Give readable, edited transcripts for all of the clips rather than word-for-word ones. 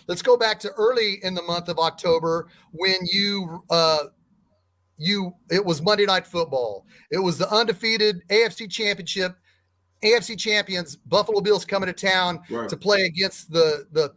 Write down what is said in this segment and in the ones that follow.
Let's go back to early in the month of October when it was Monday Night Football. It was the undefeated AFC champions, Buffalo Bills coming to town to play against the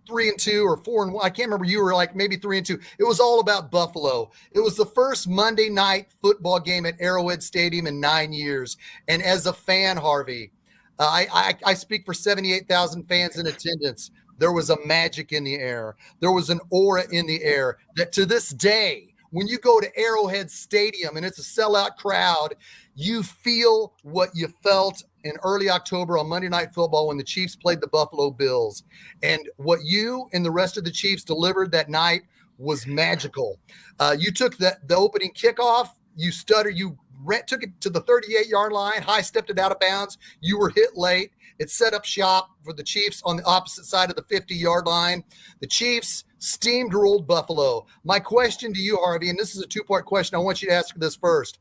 3-2 or 4-1. I can't remember. You were like maybe 3-2. It was all about Buffalo. It was the first Monday night football game at Arrowhead Stadium in 9 years. And as a fan, Harvey, I speak for 78,000 fans in attendance. There was a magic in the air. There was an aura in the air that to this day, when you go to Arrowhead Stadium and it's a sellout crowd, you feel what you felt in early October on Monday Night Football when the Chiefs played the Buffalo Bills. And what you and the rest of the Chiefs delivered that night was magical. You took the opening kickoff, you stuttered, took it to the 38-yard line, high stepped it out of bounds. You were hit late. It set up shop for the Chiefs on the opposite side of the 50-yard line. The Chiefs steamrolled Buffalo. My question to you, Harvey, and this is a two-part question. I want you to answer this first.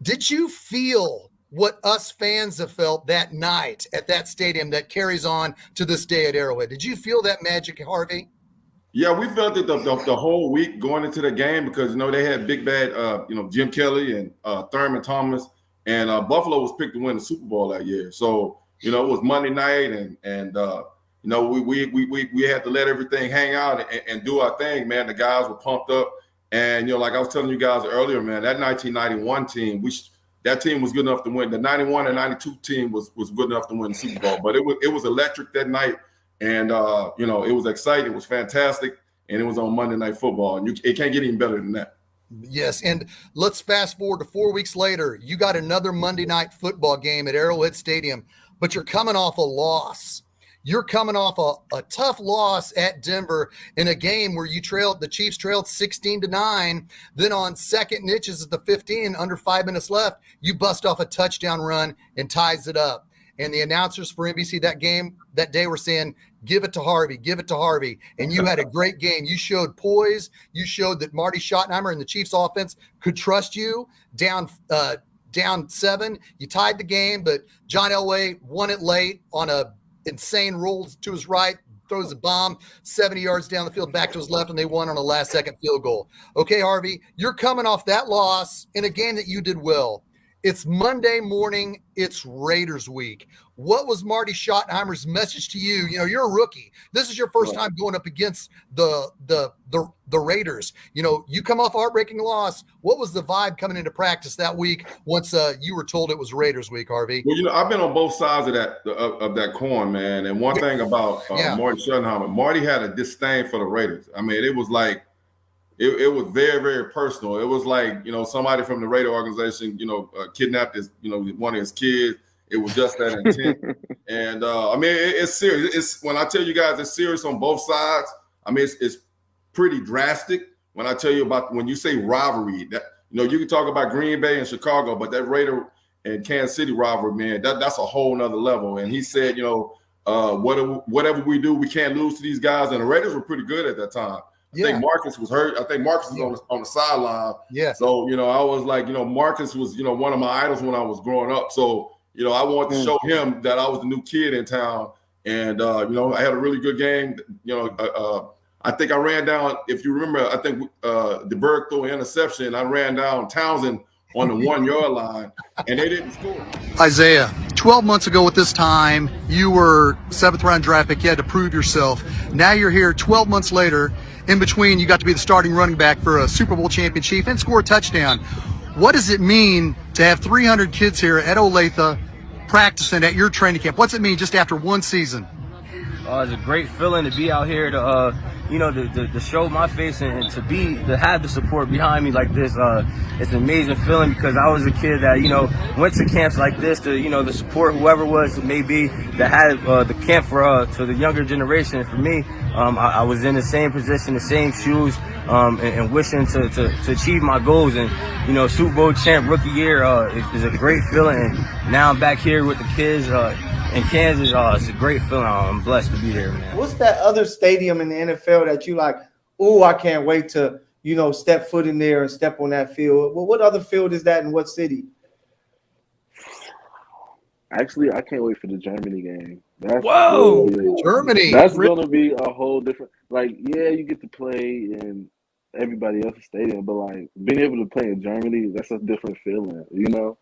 Did you feel what us fans have felt that night at that stadium that carries on to this day at Arrowhead? Did you feel that magic, Harvey? Yeah, we felt it the whole week going into the game because, they had big bad, Jim Kelly and Thurman Thomas, and Buffalo was picked to win the Super Bowl that year. So, it was Monday night and we had to let everything hang out and do our thing, man. The guys were pumped up. And, like I was telling you guys earlier, man, that 1991 team, that team was good enough to win. The 91 and 92 team was good enough to win the Super Bowl. But it was electric that night. And, it was exciting. It was fantastic. And it was on Monday Night Football. And it can't get any better than that. Yes, and let's fast forward to 4 weeks later. You got another Monday Night Football game at Arrowhead Stadium, but you're coming off a loss. You're coming off a tough loss at Denver in a game where the Chiefs trailed 16-9. Then on second and inches at the 15, under 5 minutes left, you bust off a touchdown run and ties it up. And the announcers for NBC that day were saying, give it to Harvey, give it to Harvey. And you had a great game. You showed poise. You showed that Marty Schottenheimer and the Chiefs offense could trust you. Down 7, you tied the game, but John Elway won it late on a insane roll to his right, throws a bomb 70 yards down the field back to his left, and they won on a last-second field goal. Okay, Harvey, you're coming off that loss in a game that you did well. It's Monday morning. It's Raiders week. What was Marty Schottenheimer's message to you? You're a rookie. This is your first time going up against the Raiders. You come off a heartbreaking loss. What was the vibe coming into practice that week once you were told it was Raiders week, Harvey? Well, I've been on both sides of that coin, man. And one thing about Marty Schottenheimer, Marty had a disdain for the Raiders. I mean, it was like, it was very, very personal. It was like, somebody from the Raider organization, kidnapped one of his kids. It was just that intent. And it's serious. It's when I tell you guys it's serious on both sides. I mean, it's pretty drastic when I tell you about when you say rivalry. That you can talk about Green Bay and Chicago, but that Raider and Kansas City rivalry, man, that's a whole nother level. And he said, whatever we do, we can't lose to these guys. And the Raiders were pretty good at that time. I think Marcus was hurt. I think Marcus was on the sideline. Yeah. So, I was like, Marcus was, one of my idols when I was growing up. So, I wanted to show him that I was the new kid in town. And, I had a really good game. I think I ran down, if you remember, I think DeBerg threw an interception. I ran down Townsend on the 1 yard line, and they didn't score. Isiah, 12 months ago at this time, you were 7th round draft pick. You had to prove yourself. Now you're here 12 months later. In between, you got to be the starting running back for a Super Bowl champion Chief and score a touchdown. What does it mean to have 300 kids here at Olathe practicing at your training camp? What's it mean just after one season? It's a great feeling to be out here to, to show my face and to have the support behind me like this. It's an amazing feeling because I was a kid that, went to camps like this to, the support whoever was it may be that had the camp for the younger generation. And for me, I was in the same position, the same shoes, and wishing to achieve my goals. And, Super Bowl champ rookie year is a great feeling. And now I'm back here with the kids in Kansas. It's a great feeling. I'm blessed to be here, man. What's that other stadium in the NFL that you like, I can't wait to, step foot in there and step on that field? Well, what other field is that in what city? Actually, I can't wait for the Germany game. That's Whoa, Germany. That's gonna be a whole different. Like, yeah, you get to play in everybody else's stadium, but like being able to play in Germany, that's a different feeling. You know,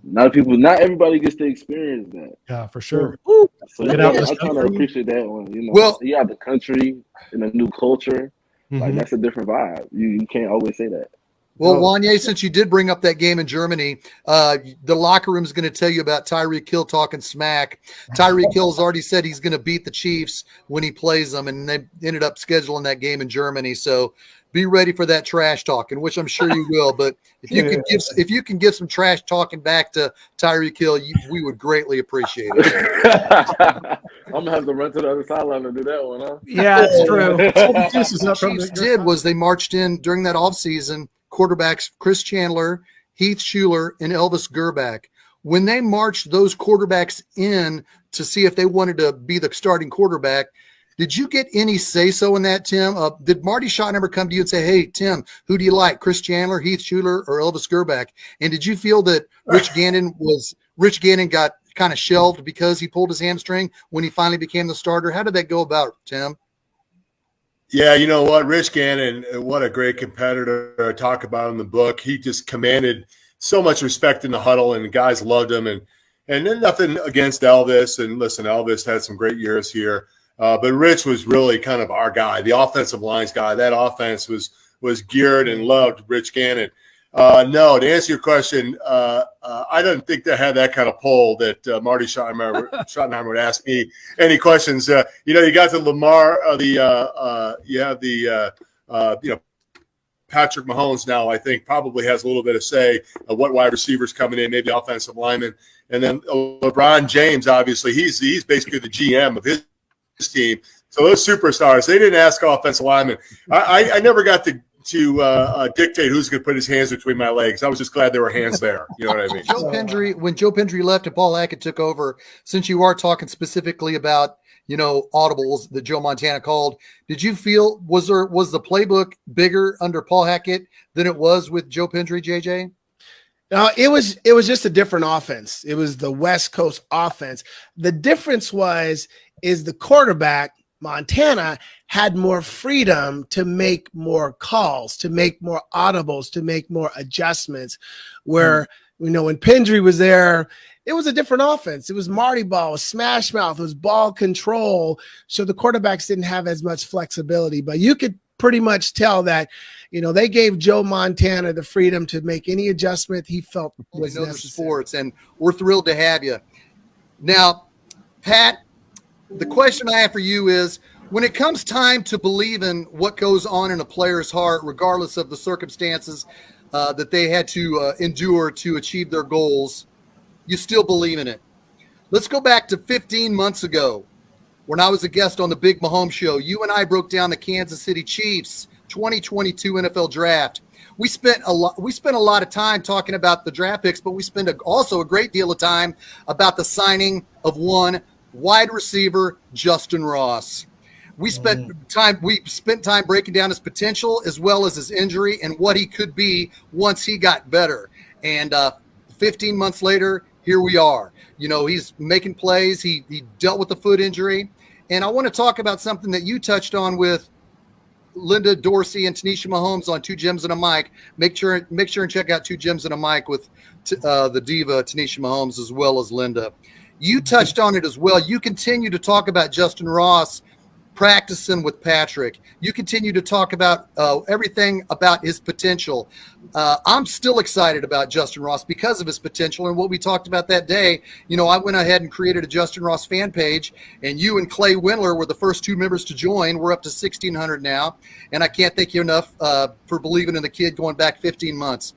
not everybody gets to experience that. yeah, for sure. So Get out the I'm trying to country. appreciate that one. You know, Well, you have the country and a new culture. Like Mhm. that's a different vibe. You can't always say that. Well, Wanya, since you did bring up that game in Germany, the locker room is going to tell you about Tyreek Hill talking smack. Tyreek Hill's already said he's going to beat the Chiefs when he plays them, and they ended up scheduling that game in Germany. So be ready for that trash talking, which I'm sure you will. But if you can give some trash talking back to Tyreek Hill, we would greatly appreciate it. I'm gonna have to run to the other sideline and do that one, huh? Yeah, it's true. What the Chiefs did was they marched in during that offseason, quarterbacks Chris Chandler, Heath Shuler, and Elvis Gerback. When they marched those quarterbacks in to see if they wanted to be the starting quarterback, did you get any say-so in that, Tim? Did Marty Schottenheimer come to you and say, hey, Tim, who do you like, Chris Chandler, Heath Shuler, or Elvis Gerback? And did you feel that Rich Gannon got kind of shelved because he pulled his hamstring when he finally became the starter? How did that go about, Tim? Yeah, you know what? Rich Gannon, what a great competitor. I talk about in the book. He just commanded so much respect in the huddle, and the guys loved him. And then nothing against Elvis. And listen, Elvis had some great years here. But Rich was really kind of our guy, the offensive lines guy. That offense was geared and loved Rich Gannon. No, to answer your question, I don't think they had that kind of poll that Marty Schottenheimer would ask me any questions. You got the Lamar, Patrick Mahomes now, I think, probably has a little bit of say of what wide receivers coming in, maybe offensive linemen. And then LeBron James, obviously, he's basically the GM of his team. So those superstars, they didn't ask offensive linemen. I never got to dictate who's going to put his hands between my legs. I was just glad there were hands there. You know what I mean? When Joe Pendry left and Paul Hackett took over, since you are talking specifically about, audibles that Joe Montana called, did you feel, was the playbook bigger under Paul Hackett than it was with Joe Pendry, JJ? No, it was just a different offense. It was the West Coast offense. The difference is the quarterback, Montana, had more freedom to make more calls, to make more audibles, to make more adjustments. Where, when Pendry was there, it was a different offense. It was Marty ball, it was smash mouth, it was ball control. So the quarterbacks didn't have as much flexibility. But you could pretty much tell that, they gave Joe Montana the freedom to make any adjustment he felt was necessary. Sports, and we're thrilled to have you. Now, Pat, the question I have for you is, when it comes time to believe in what goes on in a player's heart, regardless of the circumstances that they had to endure to achieve their goals, you still believe in it. Let's go back to 15 months ago when I was a guest on the Big Mahomes Show. You and I broke down the Kansas City Chiefs 2022 NFL Draft. We spent a lot of time talking about the draft picks, but we spent also a great deal of time about the signing of one wide receiver, Justin Ross. We spent time breaking down his potential as well as his injury and what he could be once he got better. And 15 months later, here we are. He's making plays. He dealt with the foot injury. And I want to talk about something that you touched on with Linda Dorsey and Tanisha Mahomes on Two Gems and a Mic. Make sure and check out Two Gems and a Mic with the diva Tanisha Mahomes as well as Linda. You touched on it as well. You continue to talk about Justin Ross practicing with Patrick. You continue to talk about everything about his potential. I'm still excited about Justin Ross because of his potential and what we talked about that day. I went ahead and created a Justin Ross fan page, and you and Clay Windler were the first two members to join. We're up to 1,600 now, and I can't thank you enough for believing in the kid going back 15 months.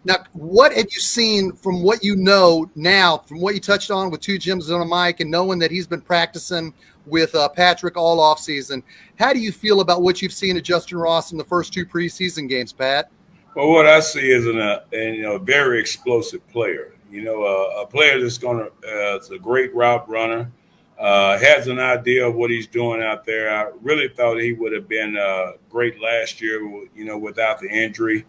Now, what have you seen from what you know now, from what you touched on with Two Gems on a Mic and knowing that he's been practicing with Patrick all offseason? How do you feel about what you've seen of Justin Ross in the first two preseason games, Pat? Well, what I see is a very explosive player. A player that's is a great route runner, has an idea of what he's doing out there. I really thought he would have been great last year, without the injury.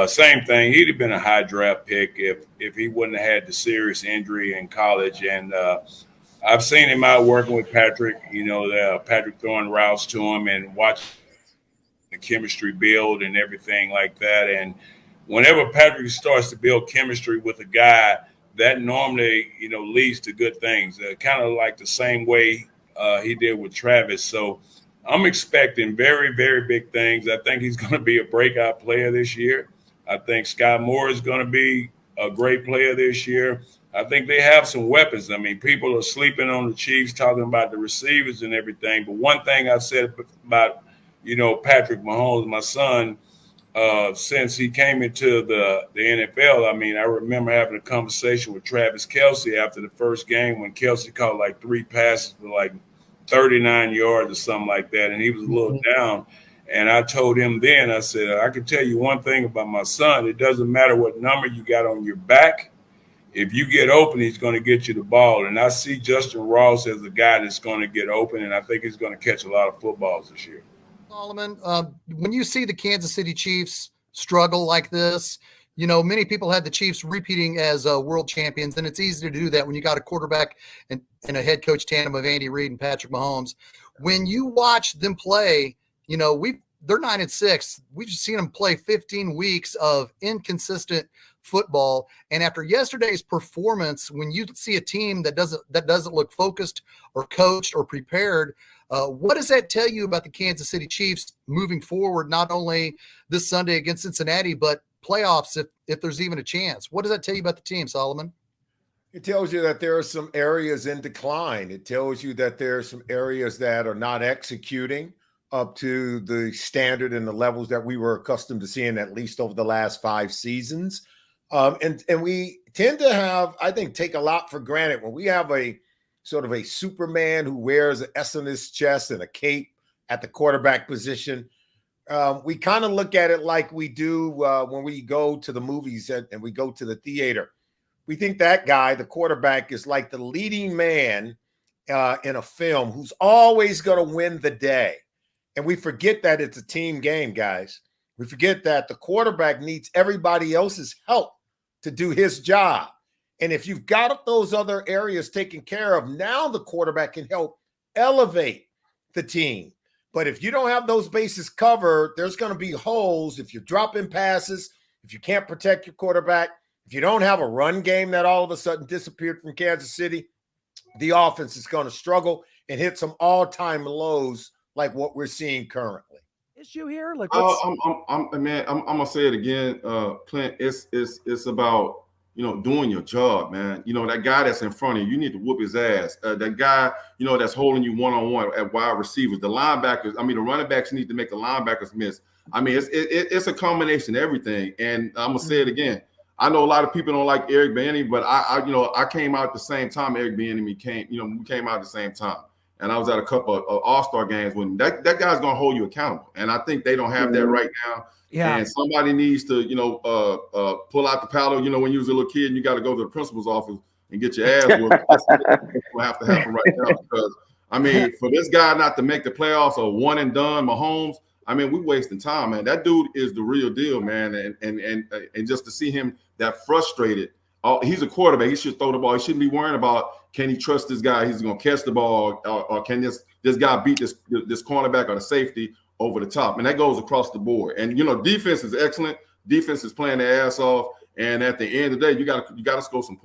Same thing. He'd have been a high draft pick if he wouldn't have had the serious injury in college. And I've seen him out working with Patrick. Patrick throwing routes to him and watching the chemistry build and everything like that. And whenever Patrick starts to build chemistry with a guy, that normally, leads to good things. Kind of like the same way he did with Travis. So I'm expecting very, very big things. I think he's going to be a breakout player this year. I think Scott Moore is going to be a great player this year. I think they have some weapons. I mean, people are sleeping on the Chiefs, talking about the receivers and everything. But one thing I've said about, Patrick Mahomes, my son, since he came into the NFL, I mean, I remember having a conversation with Travis Kelce after the first game when Kelce caught like 3 passes for like 39 yards or something like that, and he was a little down. And I told him then, I said, I can tell you one thing about my son. It doesn't matter what number you got on your back. If you get open, he's going to get you the ball. And I see Justin Ross as a guy that's going to get open, and I think he's going to catch a lot of footballs this year. Solomon, when you see the Kansas City Chiefs struggle like this, many people had the Chiefs repeating as world champions, and it's easy to do that when you got a quarterback and a head coach tandem of Andy Reid and Patrick Mahomes. When you watch them play, they're 9-6. We've seen them play 15 weeks of inconsistent football, and after yesterday's performance, when you see a team that doesn't look focused or coached or prepared, what does that tell you about the Kansas City Chiefs moving forward, not only this Sunday against Cincinnati, but playoffs if there's even a chance? What does that tell you about the team, Solomon? It tells you that there are some areas in decline. It tells you that there are some areas that are not executing up to the standard and the levels that we were accustomed to seeing at least over the last 5 seasons. And we tend to have, I think, take a lot for granted when we have a sort of a Superman who wears an S on his chest and a cape at the quarterback position. We kind of look at it like we do when we go to the movies and we go to the theater. We think that guy, the quarterback, is like the leading man in a film who's always going to win the day. And we forget that it's a team game, guys. We forget that the quarterback needs everybody else's help to do his job. And if you've got those other areas taken care of, now the quarterback can help elevate the team. But if you don't have those bases covered, there's going to be holes if you're dropping passes, if you can't protect your quarterback, if you don't have a run game that all of a sudden disappeared from Kansas City, the offense is going to struggle and hit some all-time lows like what we're seeing currently. Issue here? Like, I'm gonna say it again, Clint. It's about doing your job, man. That guy that's in front of you, you need to whoop his ass. That guy, that's holding you one-on-one at wide receivers. The linebackers, the running backs need to make the linebackers miss. It's a combination of everything. And I'm gonna say it again. I know a lot of people don't like Eric Bieniemy, but I came out at the same time Eric Bieniemy came. We came out at the same time. And I was at a couple of all-star games when that guy's going to hold you accountable. And I think they don't have that right now. Yeah. And somebody needs to, pull out the paddle. When you was a little kid and you got to go to the principal's office and get your ass whooped. That's what have to happen right now. Because, for this guy not to make the playoffs or one and done, Mahomes, we're wasting time, man. That dude is the real deal, man. And just to see him that frustrated. He's a quarterback. He should throw the ball. He shouldn't be worrying about, can he trust this guy? He's going to catch the ball, or can this guy beat this cornerback or the safety over the top? And that goes across the board. And defense is excellent. Defense is playing their ass off. And at the end of the day, you got to score some